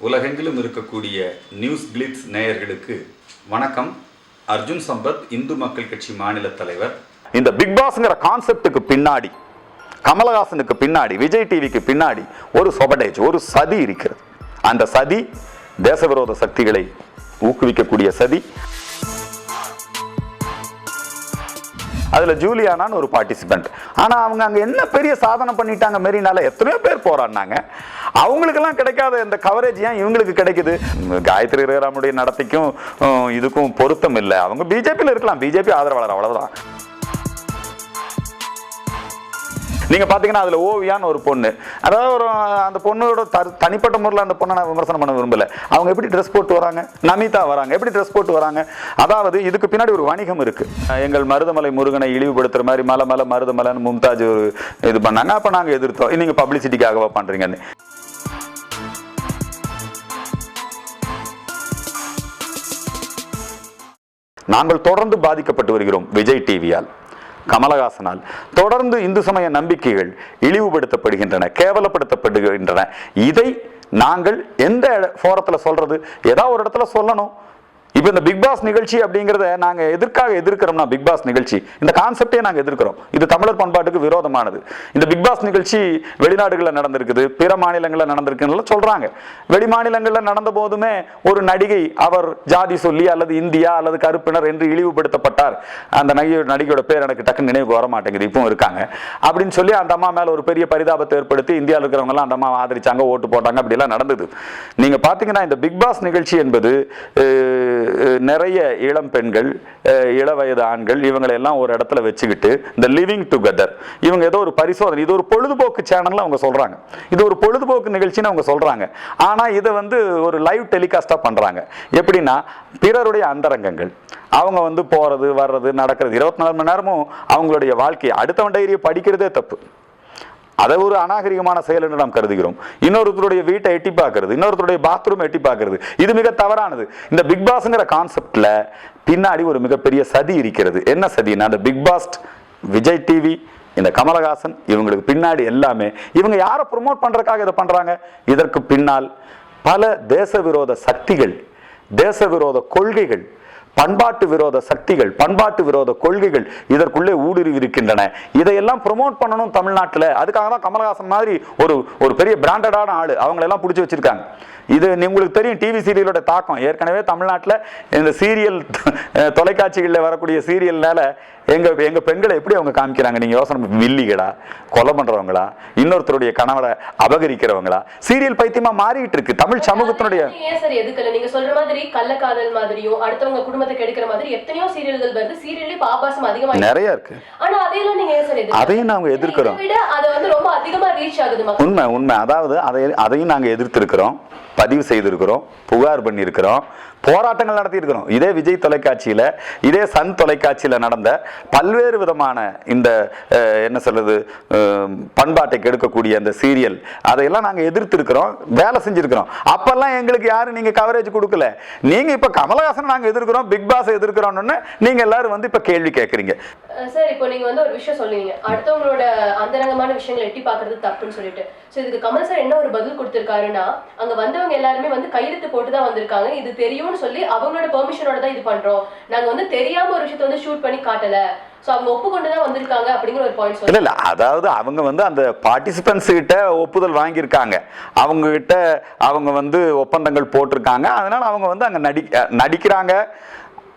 உலகெங்கிலும் இருக்கக்கூடிய news glitz நேயர்களுக்கு வணக்கம். அர்ஜுன் சம்பத், இந்து மக்கள் கட்சி மாநில தலைவர். இந்த பிக் பாஸ்ங்கிற கான்செப்டுக்கு பின்னாடி, கமலஹாசனுக்கு பின்னாடி, விஜய் டிவிக்கு பின்னாடி ஒரு சொபடேஜ், ஒரு சதி இருக்கிறது. அந்த சதி தேசவிரோத சக்திகளை ஊக்குவிக்கக்கூடிய சதி. அதுல ஜூலியானான்னு ஒரு பார்ட்டிசிபென்ட். ஆனா அவங்க அங்க என்ன பெரிய சாதனை பண்ணிட்டாங்க மெரினால, எத்தனையோ பேர் போராடினாங்க. அவங்களுக்கெல்லாம் கிடைக்காத இந்த கவரேஜ் ஏன் இவங்களுக்கு கிடைக்குது? காயத்ரி ரகுராமுடைய நடத்தைக்கும் இதுக்கும் பொருத்தம் இல்லை. அவங்க பிஜேபியில் இருக்கலாம், பிஜேபி ஆதரவாளர், அவ்வளவுதான். நீங்க பாத்தீங்கன்னா அதுல ஓவியான்னு ஒரு பொண்ணு, அதாவது ஒரு அந்த பொண்ணோட தனிப்பட்ட முறையில் அந்த பொண்ணை நான் விமர்சனம் பண்ண விரும்பல. அவங்க எப்படி ட்ரெஸ் போட்டு வராங்க, நமிதா வராங்க, எப்படி ட்ரெஸ் போட்டு வராங்க? அதாவது இதுக்கு பின்னாடி ஒரு வணிகம் இருக்கு. எங்கள் மருதமலை முருகனை இழிவுபடுத்துற மாதிரி மலை மருதமலைன்னு மும்தாஜ் ஒரு இது பண்ணாங்க. அப்ப நாங்க எதிர்த்தோம். நீங்க பப்ளிசிட்டிக்காகவா பண்றீங்கன்னு. நாங்கள் தொடர்ந்து பாதிக்கப்பட்டு வருகிறோம் விஜய் டிவியால், கமலஹாசனால். தொடர்ந்து இந்து சமய நம்பிக்கைகள் இழிவுபடுத்தப்படுகின்றன, கேவலப்படுத்தப்படுகின்றன. இதை நாங்கள் எந்த ஃபோரத்தில் சொல்றது? ஏதாவது ஒரு இடத்துல சொல்லணும். இப்போ இந்த பிக் பாஸ் நிகழ்ச்சி அப்படிங்கிறத நாங்கள் எதிர்க்கிறோம்னா, பிக் பாஸ் நிகழ்ச்சி இந்த கான்செப்டே நாங்கள் எதிர்க்கிறோம். இது தமிழர் பண்பாட்டுக்கு விரோதமானது. இந்த பிக் பாஸ் நிகழ்ச்சி வெளிநாடுகளில் நடந்திருக்குது, பிற மாநிலங்களில் நடந்திருக்குன்னு சொல்றாங்க. வெளி மாநிலங்களில் நடந்த போதுமே ஒரு நடிகை அவர் ஜாதி சொல்லி அல்லது இந்தியா அல்லது கருப்பினர் என்று இழிவுபடுத்தப்பட்டார். அந்த நடிகையோட பேர் எனக்கு டக்குன்னு நினைவுக்கு வர மாட்டேங்குது, இப்பவும் இருக்காங்க அப்படின்னு சொல்லி அந்த அம்மா மேல ஒரு பெரிய பரிதாபத்தை ஏற்படுத்தி இந்தியாவில் இருக்கிறவங்க எல்லாம் அந்த அம்மா ஆதரிச்சாங்க, ஓட்டு போட்டாங்க, அப்படி எல்லாம் நடந்தது. நீங்க பாத்தீங்கன்னா இந்த பிக் பாஸ் நிகழ்ச்சி என்பது நிறைய இளம் பெண்கள், இளவயது ஆண்கள், இவங்களை எல்லாம் ஒரு இடத்துல வச்சுக்கிட்டு இந்த லிவிங் டுகெதர், இவங்க ஏதோ ஒரு பரிசோதனை, இது ஒரு பொழுதுபோக்கு சேனல்ல அவங்க சொல்றாங்க, இது ஒரு பொழுதுபோக்கு நிகழ்ச்சின்னு அவங்க சொல்றாங்க. ஆனா இதை ஒரு லைவ் டெலிகாஸ்டா பண்றாங்க. எப்படின்னா பிறருடைய அந்தரங்கங்கள், அவங்க போறது வர்றது நடக்கிறது 24 மணி நேரமும் அவங்களுடைய வாழ்க்கையை, அடுத்தவன் டைரியை படிக்கிறதே தப்பு, அதை ஒரு அநாகரிகமான செயல் என்று நாம் கருதுகிறோம். இன்னொருத்தருடைய வீட்டை எட்டி பார்க்கறது, இன்னொருத்தருடைய பாத்ரூம் எட்டி பார்க்கறது, இது மிக தவறானது. இந்த பிக் பாஸ்ங்கிற கான்செப்ட்ல பின்னாடி ஒரு மிகப்பெரிய சதி இருக்கிறது. என்ன சதினா, அந்த பிக் பாஸ், விஜய் டிவி, இந்த கமலஹாசன், இவங்களுக்கு பின்னாடி எல்லாமே இவங்க யாரை ப்ரொமோட் பண்றதுக்காக இதை பண்றாங்க? இதற்கு பின்னால் பல தேச விரோத சக்திகள், தேச விரோத கொள்கைகள், பண்பாட்டு விரோத சக்திகள், பண்பாட்டு விரோத கொள்கைகள் இதற்குள்ளே ஊடுருவி இருக்கின்றன. இதையெல்லாம் ப்ரொமோட் பண்ணணும் தமிழ்நாட்டில். அதுக்காக தான் கமலஹாசன் மாதிரி ஒரு பெரிய பிராண்டடான ஆளு அவங்களெல்லாம் பிடிச்சி வச்சிருக்காங்க. இது உங்களுக்கு தெரியும், டிவி சீரியலோட தாக்கம். ஏற்கனவே தமிழ்நாட்டில் இந்த சீரியல், தொலைக்காட்சிகளில் வரக்கூடிய சீரியல்னால எங்க பெண்களை எப்படி அவங்க காமிக்கிறாங்க நீங்க யோசனை. வில்லிகளா, கொலை பண்றவங்களா, இன்னொருத்தருடைய கணவரை அபகரிக்கிறவங்களா, சீரியல் பைத்தியமா மாறிட்டு இருக்கு தமிழ் சமூகத்தினுடைய. ஏன் சார் எதுக்கல நீங்க சொல்ற மாதிரி கள்ளக்காதல் மாதிரியும் அடுத்தவங்க குடும்பத்தை கெடுக்கிற மாதிரி எத்தனையோ சீரியல்கள் வருது. சீரியல்லே ஆபாசம் அதிகமா நிறைய இருக்கு. ஆனா அதையெல்லாம் நீங்க ஏன் சார் எதிர்க்கிறீங்க? அதையும் நாங்க எதிர்க்கிறோம். அது ரொம்ப அதிகமா ரீச் ஆகுது. உண்மை. அதாவது அதையும் நாங்க எதிர்த்திருக்கிறோம், பதிவு செய்திருக்கிறோம், புகார் பண்ணியிருக்கிறோம், போராட்டங்கள் நடத்தி இருக்கிறோம். இதே விஜய் தொலைக்காட்சியில, இதே சன் தொலைக்காட்சியில நடந்த பல்வேறு விதமான இந்த என்ன சொல்றது, பண்பாட்டை கெடுக்கக்கூடிய அந்த சீரியல், அதையெல்லாம் நாங்க எதிர்த்திருக்கிறோம், வேலை செஞ்சிருக்கிறோம். அப்பெல்லாம் எங்களுக்கு யாரும் நீங்க கவரேஜ் கொடுக்கல. நீங்க இப்ப கமலஹாசன் நாங்க எதிர்க்கிறோம், பிக் பாஸ் எதிர்க்கிறோம்னு நீங்க எல்லாரும் இப்ப கேள்வி கேட்கறீங்க. சார் இப்போ நீங்க ஒரு விஷயம் சொல்லுவீங்க, அடுத்தவங்களோட அந்தரங்கமான விஷயங்களை எட்டி பாக்குறது தப்புன்னு சொல்லிட்டு. சோ இதுக்கு கமல் சார் என்ன ஒரு பதில் கொடுத்திருக்காருன்னா, அங்க வந்தவங்க எல்லாருமே கையெழுத்து போட்டுதான் வந்திருக்காங்க, இது தெரியும்னு சொல்லி அவங்களோட பெர்மிஷனோட தான் இது பண்றோம், நாங்க தெரியாம ஒரு விஷயத்தை ஷூட் பண்ணி காட்டல, சோ அவங்க ஒப்புக்கொண்டுதான் வந்திருக்காங்க அப்படிங்கிற ஒரு பாயிண்ட் சொல்லுங்க. இல்ல, அதாவது அவங்க அந்த பார்ட்டிசிபென்ட்ஸ் கிட்ட ஒப்புதல் வாங்கியிருக்காங்க, அவங்க கிட்ட அவங்க ஒப்பந்தங்கள் போட்டிருக்காங்க. அதனால அவங்க அங்க நடிக்கிறாங்க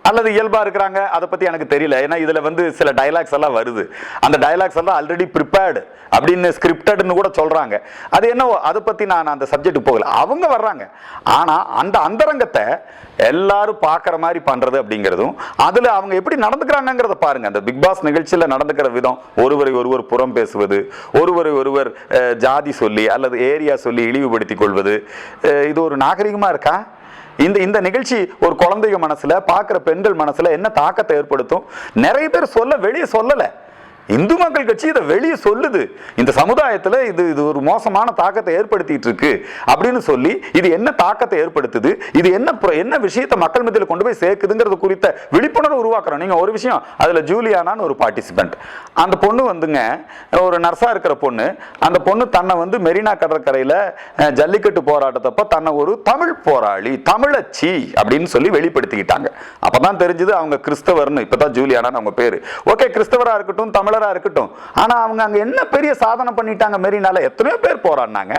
அல்லது இயல்பா இருக்கிறாங்க, அதை பத்தி எனக்கு தெரியல. ஏன்னா இதுல சில டைலாக்ஸ் எல்லாம் வருது, அந்த டைலாக்ஸ் எல்லாம் ஆல்ரெடி ப்ரிப்பேர்டு அப்படின்னு ஸ்கிரிப்டட்னு கூட சொல்றாங்க. அது என்ன, அதை பத்தி நான் அந்த சப்ஜெக்ட் போகல. அவங்க வர்றாங்க, ஆனா அந்த அந்தரங்கத்தை எல்லாரும் பார்க்குற மாதிரி பண்றது அப்படிங்கிறதும், அதுல அவங்க எப்படி நடந்துக்கிறாங்கிறத பாருங்க. அந்த பிக் பாஸ் நிகழ்ச்சியில நடந்துக்கிற விதம், ஒருவரை ஒருவர் புறம் பேசுவது, ஒருவரை ஒருவர் ஜாதி சொல்லி அல்லது ஏரியா சொல்லி இழிவுபடுத்திக் கொள்வது, இது ஒரு நாகரிகமா இருக்கா? இந்த நிகழ்ச்சி ஒரு குழந்தைங்க மனசுல, பார்க்குற பெண்கள் மனசுல என்ன தாக்கத்தை ஏற்படுத்தும்? நிறைய பேர் வெளியே சொல்லல. இந்து மக்கள் கட்சி இதை வெளியே சொல்லுது, இந்த சமுதாயத்தில் இது இது ஒரு மோசமான தாக்கத்தை ஏற்படுத்திட்டு இருக்கு அப்படின்னு சொல்லி, இது என்ன தாக்கத்தை ஏற்படுத்துது, இது என்ன விஷயத்தை மக்கள் மத்தியில் கொண்டு போய் சேர்க்குதுங்கிறது குறித்த விழிப்புணர்வு உருவாக்குறோம். நீங்க ஒரு விஷயம், அதுல ஜூலியானான்னு ஒரு பார்ட்டிசிபென்ட், அந்த பொண்ணு வந்துங்க ஒரு நர்ஸா இருக்கிற பொண்ணு, அந்த பொண்ணு தன்னை வந்து மெரினா கடற்கரையில ஜல்லிக்கட்டு போராட்டத்தப்ப தன்னை ஒரு தமிழ் போராளி, தமிழச்சி அப்படின்னு சொல்லி வெளிப்படுத்திக்கிட்டாங்க. அப்பதான் தெரிஞ்சது அவங்க கிறிஸ்தவர்னு. இப்பதான் ஜூலியானான்னு அவங்க பேரு. ஓகே, கிறிஸ்தவரா இருக்கட்டும், தமிழரா இருக்கட்டும், ஆனா அவங்க அங்க என்ன பெரிய சாதனை பண்ணிட்டாங்க மெரினால? எத்தனையோ பேர் போராடினாங்க.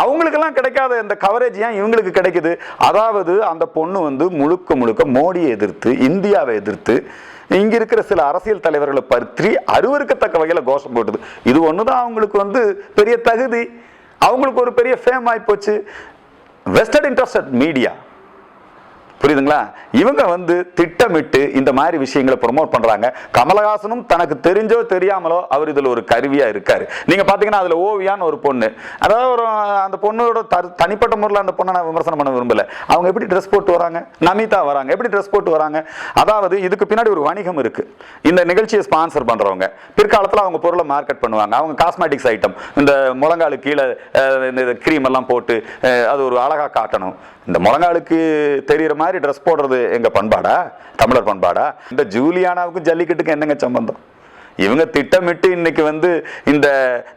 அவங்களுக்கெல்லாம் கிடைக்காத இந்த கவரேஜ் ஏன் இவங்களுக்கு கிடைக்குது? அதாவது அந்த பொண்ணு வந்து முழுக்க முழுக்க மோடியை எதிர்த்து, இந்தியாவை எதிர்த்து, இங்க இருக்கிற சில அரசியல் தலைவர்களை பற்றி அருவருக்கத்தக்க வகையில கோஷம் போட்டுது. இது ஒண்ணுதான் அவங்களுக்கு வந்து பெரிய தகுதி, அவங்களுக்கு ஒரு பெரிய ஃபேம் ஆகி போச்சு. வெஸ்டர்ன் இன்ட்ரெஸ்டட் மீடியா, புரியுதுங்களா? இவங்க வந்து திட்டமிட்டு இந்த மாதிரி விஷயங்களை ப்ரொமோட் பண்றாங்க. கமலஹாசனும் தனக்கு தெரிஞ்சோ தெரியாமலோ அவர் இதுல ஒரு கருவியா இருக்காரு. நீங்க பாத்தீங்கன்னா அதுல ஓவியான்னு ஒரு பொண்ணு, அதாவது ஒரு அந்த பொண்ணோட தனிப்பட்ட முறையில் அந்த பொண்ணை நான் விமர்சனம் பண்ண விரும்பல. அவங்க எப்படி ட்ரெஸ் போட்டு வராங்க, நமிதா வராங்க, எப்படி ட்ரெஸ் போட்டு வராங்க? அதாவது இதுக்கு பின்னாடி ஒரு வணிகம் இருக்கு. இந்த நிகழ்ச்சியை ஸ்பான்சர் பண்றவங்க பிற்காலத்தில் அவங்க பொருளை மார்க்கெட் பண்ணுவாங்க. அவங்க காஸ்மெட்டிக்ஸ் ஐட்டம், இந்த முழங்காலு கீழே கிரீம் எல்லாம் போட்டு அது ஒரு அழகா காட்டணும். இந்த முழங்காலுக்கு தெரிகிற மாதிரி ட்ரெஸ் போடுறது எங்க பண்பாடா? தமிழர் பண்பாடா? இந்த ஜூலியானாவுக்கும் ஜல்லிக்கட்டுக்கும் என்னங்க சம்பந்தம்? இவங்க திட்டமிட்டு இன்னைக்கு வந்து இந்த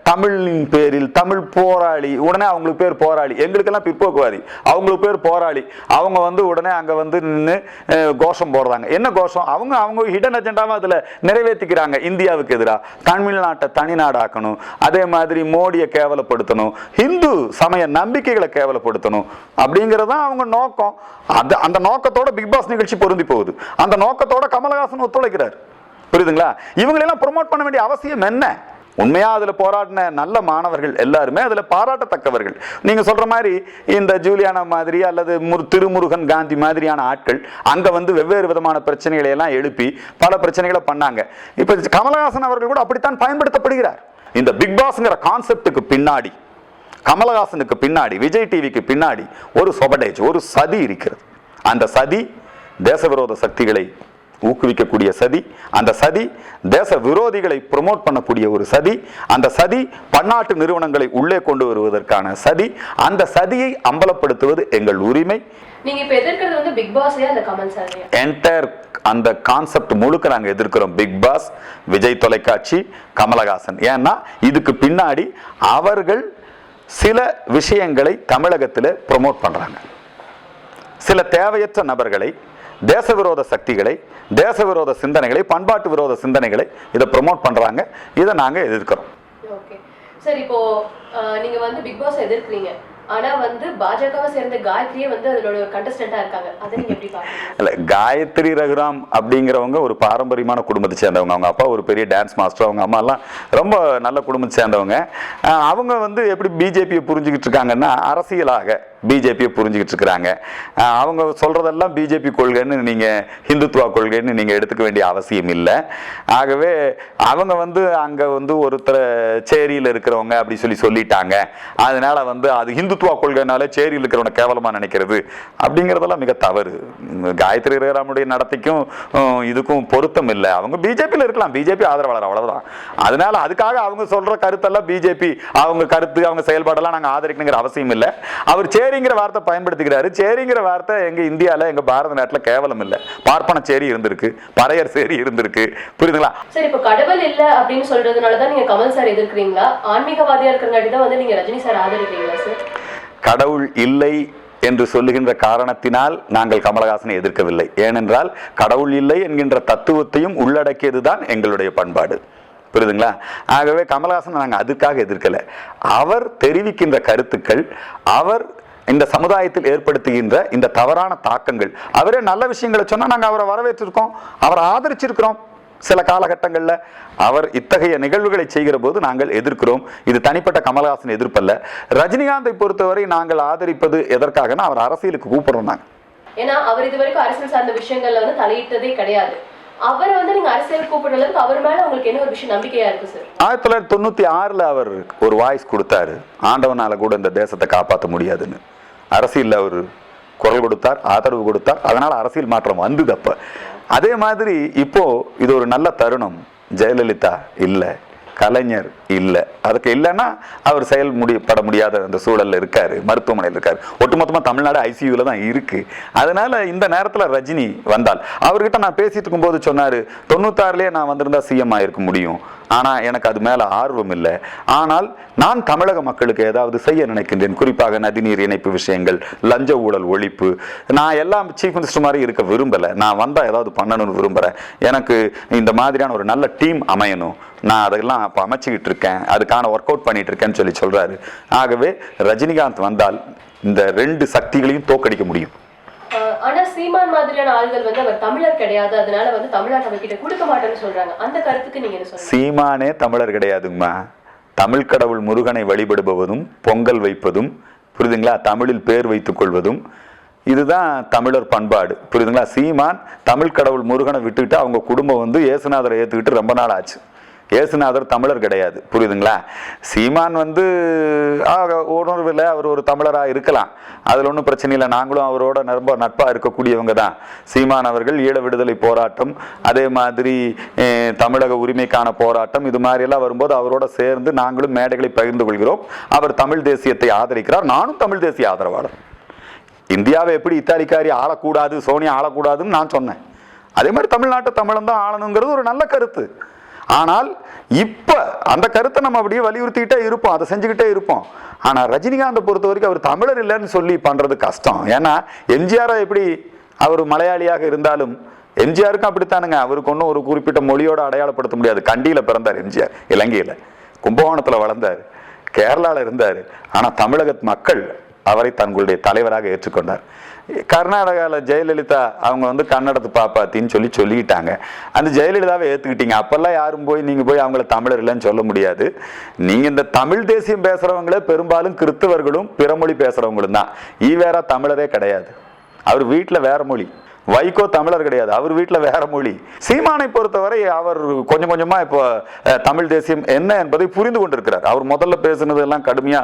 தமிழின் பேரில் தமிழ் போராளி, உடனே அவங்களுக்கு பேர் போராளி, எங்களுக்கெல்லாம் பிற்போக்குவாதி, அவங்களுக்கு பேர் போராளி. அவங்க வந்து உடனே அங்க வந்து நின்று கோஷம் போடுறாங்க. என்ன கோஷம்? அவங்க ஹிடன் அஜெண்டாவை அதுல நிறைவேற்றிக்கிறாங்க. இந்தியாவுக்கு எதிராக தமிழ்நாட்டை தனிநாடாக்கணும், அதே மாதிரி மோடியை கேவலப்படுத்தணும், இந்து சமய நம்பிக்கைகளை கேவலப்படுத்தணும் அப்படிங்கறதான் அவங்க நோக்கம். அந்த நோக்கத்தோட பிக் பாஸ் நிகழ்ச்சி பொருந்தி போகுது. அந்த நோக்கத்தோட கமலஹாசன் ஒத்துழைக்கிறார். புரியுதுங்களா? இவங்களெல்லாம் ப்ரொமோட் பண்ண வேண்டிய அவசியம் என்ன? உண்மையா அதுல போராடின நல்ல மாணவர்கள் எல்லாருமே அதுல பாராட்டத்தக்கவர்கள். நீங்க சொல்ற மாதிரி இந்த ஜூலியானா மாதிரி அல்லது திருமுருகன் காந்தி மாதிரியான ஆட்கள் அங்க வந்து வெவ்வேறு விதமான பிரச்சனைகளை எல்லாம் எழுப்பி பல பிரச்சனைகளை பண்ணாங்க. இப்ப கமலஹாசன் அவர்கள் கூட அப்படித்தான் பயன்படுத்தப்படுகிறார். இந்த பிக் பாஸ்ங்கிற கான்செப்டுக்கு பின்னாடி, கமலஹாசனுக்கு பின்னாடி, விஜய் டிவிக்கு பின்னாடி ஒரு சொபடேஜ், ஒரு சதி இருக்கிறது. அந்த சதி தேச விரோத சக்திகளை ஊக்குவிக்கக்கூடிய சதி, அந்த சதி தேச விரோதிகளை ப்ரொமோட் பண்ணக்கூடிய ஒரு சதி, அந்த சதி பன்னாட்டு நிறுவனங்களை உள்ளே கொண்டு வருவதற்கான சதி. அந்த சதியை அம்பலப்படுத்துவது எங்கள் உரிமை. நீங்க இப்ப எதிர்க்கிறது வந்து பிக் பாஸ்லயே அந்த கமெண்ட்ஸ் ஆறியா? என்டையர் அந்த கான்செப்ட் முழுக்க நாங்க எதிர்க்கிறோம். பிக் பாஸ், விஜய் தொலைக்காட்சி, கமலஹாசன். ஏன்னா இதுக்கு பின்னாடி அவர்கள் சில விஷயங்களை தமிழகத்தில் ப்ரொமோட் பண்றாங்க. சில தேவையற்ற நபர்களை, தேச விரோத சக்திகளை, தேச விரோத சிந்தனைகளை, பண்பாட்டு விரோத சிந்தனைகளை இதை ப்ரொமோட் பண்றாங்க. இதை நாங்க எதிர்க்கிறோம். ஓகே சார், இப்போ நீங்க வந்து பிக் பாஸ் எதிர்க்கிறீங்க, ஆனா வந்து பாஜகவை சேர்ந்த காயத்ரியே வந்து அதோட ஒரு கண்டஸ்டன்டா இருக்காங்க. அதை நீங்க எப்படி பாக்குறீங்க? இல்ல, காயத்ரி ரகுராம் அப்படிங்கிறவங்க ஒரு பாரம்பரியமான குடும்பத்தை சேர்ந்தவங்க. அவங்க அப்பா ஒரு பெரிய டான்ஸ் மாஸ்டர், அவங்க அம்மா எல்லாம் ரொம்ப நல்ல குடும்பத்தை சேர்ந்தவங்க. அவங்க வந்து எப்படி பிஜேபியை புரிஞ்சுக்கிட்டு இருக்காங்கன்னா, அரசியலாக பிஜேபியை புரிஞ்சுக்கிட்டு இருக்கிறாங்க. அவங்க சொல்றதெல்லாம் பிஜேபி கொள்கைன்னு நீங்க, ஹிந்துத்துவா கொள்கைன்னு நீங்க எடுத்துக்க வேண்டிய அவசியம் இல்லை. ஆகவே அவங்க வந்து அங்க வந்து ஒருத்தர் சேரியில் இருக்கிறவங்க அப்படி சொல்லிட்டாங்க, அதனால வந்து அது ஹிந்துத்துவா கொள்கைனால சேரியில் இருக்கிறவனை கேவலமா நினைக்கிறது அப்படிங்கிறதெல்லாம் மிக தவறு. காயத்ரி ரகுராமுடைய நடத்தைக்கும் இதுக்கும் பொருத்தம் இல்லை. அவங்க பிஜேபியில் இருக்கலாம், பிஜேபி ஆதரவாளர், அவ்வளவுதான். அதனால அதுக்காக அவங்க சொல்ற கருத்தெல்லாம் பிஜேபி, அவங்க கருத்து, அவங்க செயல்பாடெல்லாம் நாங்க ஆதரிக்கணுங்கிற அவசியம் இல்லை. அவர் சேரிங்கிற வார்த்தை பயன்படுத்திக்கிறாரு. சேரிங்கிற வார்த்தை எங்க இந்தியால, எங்க பாரத நாட்டுல கேவலம் இல்ல. பார்ப்பன சேரி இருந்திருக்கு, பறையர் சேரி இருந்திருக்கு. புரியுதுங்களா? சரி, இப்ப கடவுள் இல்ல அப்படின்னு சொல்றதுனாலதான் நீங்க கமல் சார் எதிர்க்கிறீங்களா? ஆன்மீகவாதியா இருக்கிறங்காட்டி தான் வந்து நீங்க ரஜினி சார் ஆதரிக்கிறீங்களா சார்? கடவுள் இல்லை என்று சொல்லுகின்ற காரணத்தினால் நாங்கள் கமலஹாசனை எதிர்க்கவில்லை. ஏனென்றால் கடவுள் இல்லை என்கின்ற தத்துவத்தையும் உள்ளடக்கியதுதான் எங்களுடைய பண்பாடு. புரியுதுங்களா? ஆகவே கமலஹாசன் நாங்கள் அதுக்காக எதிர்க்கல. அவர் தெரிவிக்கின்ற கருத்துக்கள், அவர் இந்த சமுதாயத்தில் ஏற்படுத்துகின்ற இந்த தவறான தாக்கங்கள், அவரே நல்ல விஷயங்களை சொன்னா நாங்கள் அவரை வரவேற்றிருக்கோம், அவரை ஆதரிச்சிருக்கிறோம். சில காலகட்டங்களில் அவர் இத்தகைய நிகழ்வுகளை செய்கிற போது நாங்கள் எதிர்க்கிறோம். இது தனிப்பட்ட கமலஹாசன் எதிர்ப்பல்ல. ரஜினிகாந்தை பொறுத்தவரை நாங்கள் ஆதரிப்பது எதற்காகனா, அவர் அரசியலுக்கு கூப்பிடுறோம் நாங்கள். ஏன்னா அவர் இது வரைக்கும் அரசியல் சார்ந்த விஷயங்கள்ல வந்து தலையிட்டதே கிடையாது. அவரை வந்து நீங்க அரசியல் கூப்பிடுற அளவுக்கு அவர் மேல உங்களுக்கு என்ன ஒரு விஷயம் நம்பிக்கையா இருக்கு சார்? 1996 அவர் ஒரு வாய்ஸ் கொடுத்தாரு, ஆண்டவனால கூட இந்த தேசத்தை காப்பாற்ற முடியாதுன்னு. அரசியல் அவர் குரல் கொடுத்தார், ஆதரவு கொடுத்தார். அதனால அரசியல் மாற்றம் வந்தது. அப்ப அதே மாதிரி இப்போ இது ஒரு நல்ல தருணம். ஜெயலலிதா இல்லை, கலைஞர் இல்லை. அதுக்கு இல்லைன்னா அவர் செயல்பட முடியாத அந்த சூழல்ல இருக்காரு, மருத்துவமனையில் இருக்காரு. ஒட்டுமொத்தமாக தமிழ்நாடு ஐசியூவில் தான் இருக்கு. அதனால இந்த நேரத்தில் ரஜினி வந்தால், அவர்கிட்ட நான் பேசிட்டு இருக்கும்போது சொன்னாரு, 96லயே நான் வந்திருந்தா சிஎம் ஆயிருக்க முடியும், ஆனால் எனக்கு அது மேலே ஆர்வம் இல்லை. ஆனால் நான் தமிழக மக்களுக்கு ஏதாவது செய்ய நினைக்கின்றேன், குறிப்பாக நதிநீர் இணைப்பு விஷயங்கள், லஞ்ச ஊழல் ஒழிப்பு. நான் எல்லாம் சீஃப் மினிஸ்டர் மாதிரி இருக்க விரும்பலை, நான் வந்தால் ஏதாவது பண்ணணும்னு விரும்புகிறேன். எனக்கு இந்த மாதிரியான ஒரு நல்ல டீம் அமையணும், நான் அதெல்லாம் அப்போ அமைச்சிக்கிட்டு இருக்கேன், அதுக்கான ஒர்க் அவுட் பண்ணிட்டு இருக்கேன்னு சொல்லி சொல்றாரு. ஆகவே ரஜினிகாந்த் வந்தால் இந்த 2 சக்திகளையும் தோக்கடிக்க முடியும். ஆனா சீமான் மாதிரியான ஆள்கள் வந்து அவர் தமிழர் கிடையாது, அதனால வந்து தமிழ்நாட்டை அவர்கிட்ட கொடுக்க மாட்டேன்னு சொல்றாங்க. அந்த கருத்துக்கு நீங்க என்ன சொல்றீங்க? சீமானே தமிழர் கிடையாதுங்கம்மா. தமிழ் கடவுள் முருகனை வழிபடுபவதும், பொங்கல் வைப்பதும், புரியுதுங்களா, தமிழில் பேர் வைத்துக் கொள்வதும், இதுதான் தமிழர் பண்பாடு, புரியுதுங்களா. சீமான் தமிழ் கடவுள் முருகனை விட்டுக்கிட்டு அவங்க குடும்பம் வந்து இயேசுநாதரை ஏற்றுக்கிட்டு ரொம்ப நாள் ஆச்சு. இயேசுநாதர் தமிழர் கிடையாது, புரியுதுங்களா. சீமான் வந்து உணர்வில் அவர் ஒரு தமிழராக இருக்கலாம், அதில் ஒன்றும் பிரச்சனை இல்லை. நாங்களும் அவரோட ரொம்ப நட்பாக இருக்கக்கூடியவங்க தான். சீமான் அவர்கள் ஈழ விடுதலை போராட்டம், அதே மாதிரி தமிழக உரிமைக்கான போராட்டம், இது மாதிரியெல்லாம் வரும்போது அவரோட சேர்ந்து நாங்களும் மேடைகளை பகிர்ந்து கொள்கிறோம். அவர் தமிழ் தேசியத்தை ஆதரிக்கிறார், நானும் தமிழ் தேசிய ஆதரவாளர். இந்தியாவை எப்படி இத்தாலிக்காரி ஆளக்கூடாது, சோனியா ஆளக்கூடாதுன்னு நான் சொன்னேன், அதே மாதிரி தமிழ்நாட்டை தமிழன் தான் ஆளணுங்கிறது ஒரு நல்ல கருத்து. ஆனால் இப்ப அந்த கருத்தை நம்ம அப்படியே வலியுறுத்திக்கிட்டே இருப்போம், அதை செஞ்சுக்கிட்டே இருப்போம். ஆனா ரஜினிகாந்தை பொறுத்த வரைக்கும் அவர் தமிழர் இல்லைன்னு சொல்லி பண்றது கஷ்டம். ஏன்னா எம்ஜிஆரை எப்படி அவர் மலையாளியாக இருந்தாலும் எம்ஜிஆருக்கும் அப்படித்தானுங்க, அவருக்கு ஒன்றும் ஒரு குறிப்பிட்ட மொழியோட அடையாளப்படுத்த முடியாது. கண்டியில பிறந்தார் எம்ஜிஆர், இலங்கையில கும்பகோணத்துல வளர்ந்தார், கேரளால இருந்தார். ஆனா தமிழக மக்கள் அவரை தங்களுடைய தலைவராக ஏற்றுக்கொண்டார். கர்நாடகாவில் ஜெயலலிதா அவங்க வந்து கன்னடத்து பாப்பாத்தின்னு சொல்லிட்டாங்க. அந்த ஜெயலலிதாவை ஏற்றுக்கிட்டீங்க. அப்பெல்லாம் யாரும் போய் நீங்கள் போய் அவங்கள தமிழர் இல்லைன்னு சொல்ல முடியாது. நீங்கள் இந்த தமிழ் தேசியம் பேசுகிறவங்களே பெரும்பாலும் கிறிஸ்தவர்களும் பிறமொழி பேசுகிறவங்களும் தான். ஈவேரா தமிழரே கிடையாது, அவர் வீட்டில் வேற மொழி. வைகோ தமிழர் கிடையாது, அவர் வீட்டில் வேற மொழி. சீமானை பொறுத்தவரை அவர் கொஞ்சம் கொஞ்சமா இப்போ தமிழ் தேசியம் என்ன என்பதை புரிந்து கொண்டிருக்கிறார். அவர் முதல்ல பேசுனது எல்லாம் கடுமையா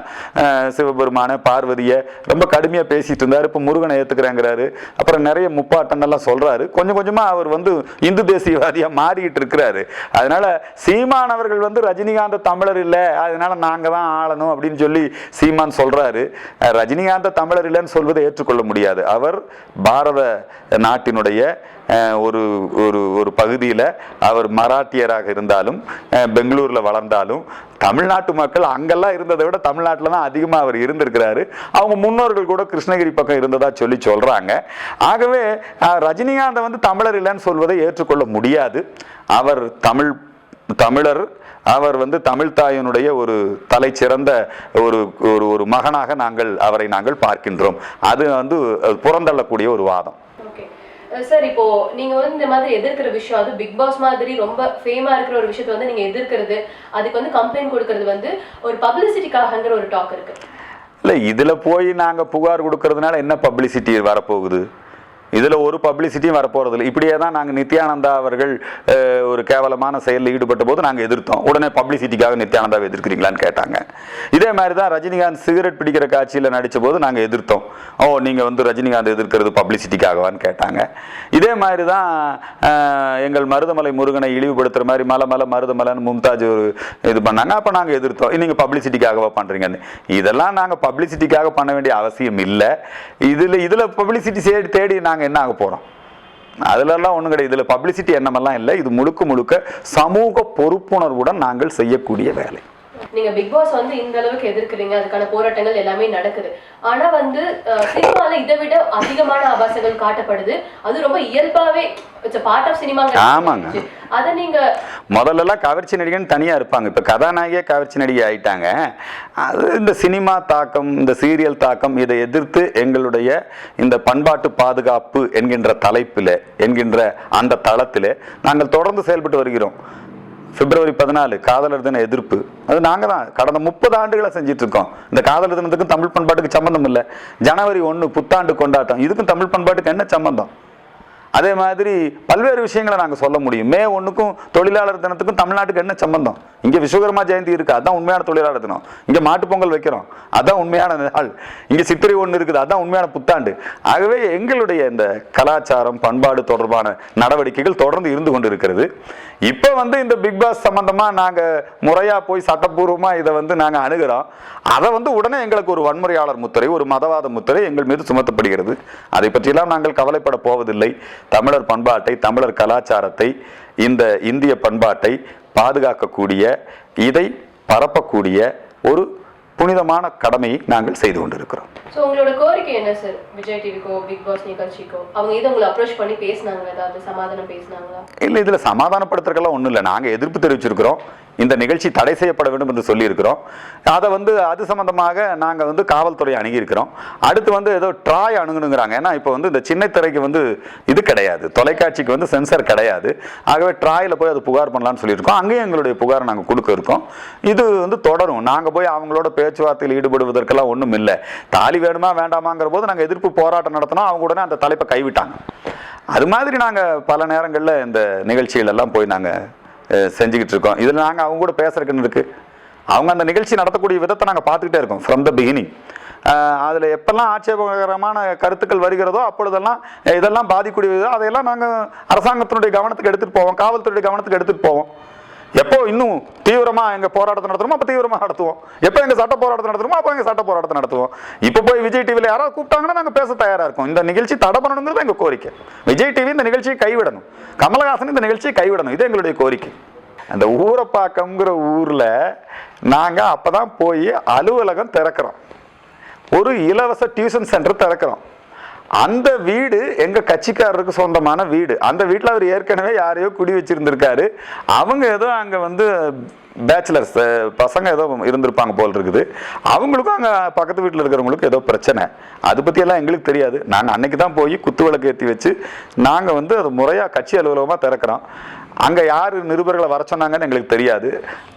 சிவபெருமான பார்வதியை ரொம்ப கடுமையா பேசிட்டு இருந்தார். இப்போ முருகனை ஏத்துக்கிறாங்கிறாரு, அப்புறம் நிறைய முப்பாட்டங்கள்லாம் சொல்றாரு. கொஞ்சம் கொஞ்சமா அவர் வந்து இந்து தேசியவாதியா மாறிட்டு இருக்கிறாரு. அதனால சீமான் அவர்கள் வந்து ரஜினிகாந்த் தமிழர் இல்லை, அதனால நாங்க தான் ஆளணும் அப்படின்னு சொல்லி சீமான் சொல்றாரு. ரஜினிகாந்த் தமிழர் இல்லைன்னு சொல்வதை ஏற்றுக்கொள்ள முடியாது. அவர் பாரத நாட்டினுடைய ஒரு ஒரு ஒரு பகுதியில் அவர் மராட்டியராக இருந்தாலும் பெங்களூரில் வளர்ந்தாலும் தமிழ்நாட்டு மக்கள் அங்கெல்லாம் இருந்ததை விட தமிழ்நாட்டில் தான் அதிகமாக அவர் இருந்திருக்கிறாரு. அவங்க முன்னோர்கள் கூட கிருஷ்ணகிரி பக்கம் இருந்ததா சொல்றாங்க. ஆகவே ரஜினிகாந்தை வந்து தமிழர் இல்லைன்னு சொல்வதை ஏற்றுக்கொள்ள முடியாது. அவர் தமிழர், அவர் வந்து தமிழ் தாயினுடைய ஒரு தலை சிறந்த ஒரு ஒரு மகனாக அவரை நாங்கள் பார்க்கின்றோம். அது வந்து புறந்தள்ளக்கூடிய ஒரு வாதம். சார், இப்போ நீங்க வந்து இந்த மாதிரி எதிர்க்கிற விஷயம், அது பிக் பாஸ் மாதிரி ரொம்ப ஃபேமா இருக்கிற ஒரு விஷயத்தை வந்து நீங்க எதிர்க்கிறது, அதுக்கு வந்து கம்ப்ளைண்ட் கொடுக்கறது வந்து ஒரு பப்ளிசிட்டிக்காகங்கிற ஒரு டாக் இருக்கு. இல்ல, இதுல போய் நாங்க புகார் கொடுக்கறதுனால என்ன பப்ளிசிட்டி வரப்போகுது? இதுல ஒரு பப்ளிசிட்டியும் வரப்போறது இல்லை. இப்படியே தான் நாங்கள் நித்யானந்தா அவர்கள் ஒரு கேவலமான செயலில் ஈடுபட்ட போது நாங்கள் எதிர்த்தோம். உடனே பப்ளிசிட்டிக்காக நித்யானந்தாவை எதிர்க்கிறீங்களான்னு கேட்டாங்க. இதே மாதிரி தான் ரஜினிகாந்த் சிகரெட் பிடிக்கிற காட்சியில் நடித்த போது நாங்கள் எதிர்த்தோம். நீங்கள் வந்து ரஜினிகாந்த் எதிர்க்கிறது பப்ளிசிட்டிக்காகவான்னு கேட்டாங்க. இதே மாதிரி தான் எங்கள் மருதமலை முருகனை இழிவுபடுத்துகிற மாதிரி மருதமலைன்னு மும்தாஜ் ஒரு இது பண்ணாங்க. அப்போ நாங்கள் எதிர்த்தோம், நீங்கள் பப்ளிசிட்டிக்காகவா பண்ணுறீங்கன்னு. இதெல்லாம் நாங்கள் பப்ளிசிட்டிக்காக பண்ண வேண்டிய அவசியம் இல்லை. இதில் பப்ளிசிட்டி தேடி நாங்கள் என்ன ஆக போறோம்? அதுலலாம் ஒண்ணும் கிடையாது. இதுல பப்ளிசிட்டி எண்ணமெல்லாம் இல்லை. இது முழுக்க சமூக பொறுப்புணர்வுடன் நாங்கள் செய்யக்கூடிய வேலை. நீங்க பிக் பாஸ் வந்து இந்த அளவுக்கு எதிர்க்கிறீங்க, அதுக்கான போராட்டங்கள் எல்லாமே நடக்குது. ஆனா வந்து சினிமால இதை விட அதிகமான ஆபாசங்கள் காட்டப்படுது. அது ரொம்ப இயல்பாவே பார்ட் ஆஃப் சினிமா. ஆமாங்க. அத நீங்க முதல்லலாம் கவர்ச்சி நடிகன்னு தனியா இருப்பாங்க, இப்ப கதாநாயகியே கவர்ச்சி நடிகை ஆயிட்டாங்க. அது இந்த சினிமா தாக்கம், இந்த சீரியல் தாக்கம், இதை எதிர்த்து எங்களுடைய இந்த பண்பாட்டு பாதுகாப்பு என்கின்ற தலைப்பில் என்கின்ற அந்த தளத்தில் நாங்கள் தொடர்ந்து செயல்பட்டு வருகிறோம். பிப்ரவரி 14 காதலர் தின எதிர்ப்பு, அது நாங்கள் தான் கடந்த 30 ஆண்டுகளை செஞ்சிட்டு இருக்கோம். இந்த காதலர் தினத்துக்கும் தமிழ் பண்பாட்டுக்கு சம்பந்தம் இல்லை. ஜனவரி 1 புத்தாண்டு கொண்டாட்டம், இதுக்கும் தமிழ் பண்பாட்டுக்கு என்ன சம்பந்தம்? அதே மாதிரி பல்வேறு விஷயங்களை நாங்கள் சொல்ல முடியும். மே 1க்கும் தொழிலாளர் தினத்துக்கும் தமிழ்நாட்டுக்கு என்ன சம்பந்தம்? இங்கே விஸ்வகர்மா ஜெயந்தி இருக்கு, அதான் உண்மையான தொழிலாளர் தினம். இங்கே மாட்டுப்பொங்கல் வைக்கிறோம், அதான் உண்மையான நாள். இங்கே சித்திரை 1 இருக்குது, அதான் உண்மையான புத்தாண்டு. ஆகவே எங்களுடைய இந்த கலாச்சாரம் பண்பாடு தொடர்பான நடவடிக்கைகள் தொடர்ந்து இருந்து கொண்டு இருக்கிறது. இப்போ இந்த பிக் பாஸ் சம்பந்தமா நாங்கள் முறையாக போய் சட்டப்பூர்வமாக இதை நாங்கள் அணுகிறோம். அதை உடனே எங்களுக்கு ஒரு வன்முறையாளர் முத்திரை, ஒரு மதவாத முத்திரை எங்கள் மீது சுமத்தப்படுகிறது. அதை பற்றியெல்லாம் நாங்கள் கவலைப்பட போவதில்லை. தமிழர் பண்பாட்டை, தமிழர் கலாச்சாரத்தை, இந்த இந்திய பண்பாட்டை பாதுகாக்கக்கூடிய, இதை பரப்பக்கூடிய ஒரு புனிதமான கடமையை நாங்கள் செய்து கொண்டிருக்கிறோம். ஸோ உங்களோட கோரிக்கை என்ன சார்? விஜய் டிவிக்கோ பிக் பாஸ் நிகழ்ச்சிக்கோ அவங்க இதை உங்களை அப்ரோச் பண்ணி பேசினாங்க, ஏதாவது சமாதானம் பேசினாங்களா? இல்லை, இதில் சமாதானப்படுத்துறதுக்கெல்லாம் ஒன்றும் இல்லை. நாங்கள் எதிர்ப்பு தெரிவிச்சிருக்கிறோம். இந்த நிகழ்ச்சி தடை செய்யப்பட வேண்டும் என்று சொல்லியிருக்கிறோம். அதை அது சம்பந்தமாக நாங்கள் காவல்துறை அணுகியிருக்கிறோம். அடுத்து ஏதோ ட்ராய் அணுகணுங்கிறாங்க. ஏன்னா இப்போ இந்த சின்ன திரைக்கு இது கிடையாது, தொலைக்காட்சிக்கு சென்சர் கிடையாது. ஆகவே ட்ராயில் போய் அது புகார் பண்ணலான்னு சொல்லியிருக்கோம். அங்கேயும் எங்களுடைய புகாரை நாங்கள் கொடுக்க இருக்கோம். இது தொடரும். நாங்கள் போய் அவங்களோட பேச்சுவார்த்தையில் ஈடுபடுவதற்கெல்லாம் ஒன்றும் இல்லை. தாலி வேணுமா வேண்டாமாங்கிற போது நாங்கள் எதிர்ப்பு போராட்டம் நடத்தினோம். அவங்க உடனே அந்த தலைப்பை கைவிட்டாங்க. அது மாதிரி நாங்கள் பல நேரங்களில் இந்த நிகழ்ச்சிகள் எல்லாம் போய் நாங்கள் செஞ்சுக்கிட்டு இருக்கோம். இதில் நாங்கள் அவங்க கூட பேசுறதுக்குன்னு இருக்கு. அவங்க அந்த நிகழ்ச்சி நடத்தக்கூடிய விதத்தை நாங்கள் பார்த்துக்கிட்டே இருக்கோம் ஃப்ரம் த பிகினிங். அதில் எப்பெல்லாம் ஆட்சேபகரமான கருத்துக்கள் வருகிறதோ அப்பொழுதெல்லாம் இதெல்லாம் பாதிக்கூடியதோ அதையெல்லாம் நாங்கள் அரசாங்கத்தினுடைய கவனத்துக்கு எடுத்துகிட்டு போவோம், காவல்துறையுடைய கவனத்துக்கு எடுத்துகிட்டு போவோம். எப்போ இன்னும் தீவிரமாக எங்கள் போராட்டத்தை நடத்துறோமோ அப்போ தீவிரமாக நடத்துவோம். எப்போ எங்கள் சட்ட போராட்டத்தை நடத்துறோமோ அப்போ எங்கள் சட்ட போராட்டத்தை நடத்துவோம். இப்போ போய் விஜய் டிவியில் யாராவது கூப்பிட்டாங்கன்னா நாங்கள் பேச தயாராக இருக்கோம். இந்த நிகழ்ச்சி தடை பண்ணணுங்கிறது எங்கள் கோரிக்கை. விஜய் டிவி இந்த நிகழ்ச்சியை கைவிடணும், கமலஹாசன் இந்த நிகழ்ச்சியை கைவிடணும், இது எங்களுடைய கோரிக்கை. அந்த ஊரப்பாக்கம்ங்கிற ஊரில் நாங்கள் அப்போ தான் போய் அலுவலகம் திறக்கிறோம், ஒரு இலவச டியூஷன் சென்டர் திறக்கிறோம். அந்த வீடு எங்க கட்சிக்காரருக்கு சொந்தமான வீடு. அந்த வீட்டில் அவர் ஏற்கனவே யாரையோ குடி வச்சிருந்திருக்காரு. அவங்க ஏதோ அங்கே பேச்சுலர்ஸ் பசங்க ஏதோ இருந்திருப்பாங்க போல் இருக்குது. அவங்களுக்கும் அங்கே பக்கத்து வீட்டில் இருக்கிறவங்களுக்கு ஏதோ பிரச்சனை. அதை பற்றியெல்லாம் எங்களுக்கு தெரியாது. நாங்கள் அன்னைக்கு தான் போய் குத்து விளக்கு ஏற்றி வச்சு நாங்கள் அது முறையாக கட்சி அலுவலகமாக திறக்கிறோம். அங்கே யார் நிருபர்களை வர சொன்னாங்கன்னு எங்களுக்கு தெரியாது.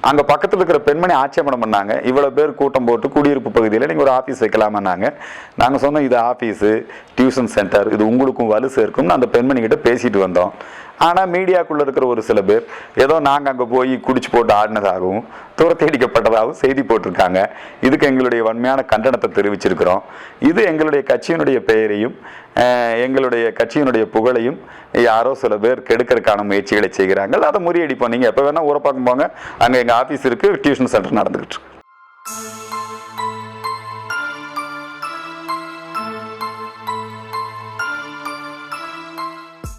அங்கே பக்கத்தில் இருக்கிற பெண்மணி ஆட்சேபணம் பண்ணாங்க. இவ்வளோ பேர் கூட்டம் போட்டு குடியிருப்பு பகுதியில் நீங்கள் ஒரு ஆஃபீஸ் வைக்கலாமான்னாங்க. நாங்கள் சொன்னோம் இது ஆஃபீஸு, டியூஷன் சென்டர், இது உங்களுக்கும் வலு சேர்க்கும்னு அந்த பெண்மணிக்கிட்ட பேசிட்டு வந்தோம். ஆனால் மீடியாக்குள்ளே இருக்கிற ஒரு சில பேர் ஏதோ நாங்கள் அங்கே போய் குடிச்சு போட்டு ஆடினதாகவும் துரத்தி அடிக்கப்பட்டதாகவும் செய்தி போட்டிருக்காங்க. இதுக்கு எங்களுடைய வன்மையான கண்டனத்தை தெரிவிச்சிருக்கிறோம். இது எங்களுடைய கட்சியினுடைய பெயரையும் எங்களுடைய கட்சியினுடைய புகழையும் யாரோ சில பேர் கெடுக்கிறதுக்கான முயற்சிகளை செய்கிறாங்க. அதை முறியடிப்போம். நீங்கள் எப்போ வேணால் ஊரப்பாக்கம் போங்க, அங்கே எங்கள் ஆஃபீஸ் இருக்குது, டியூஷன் சென்டர் நடந்துக்கிட்டு இருக்கு.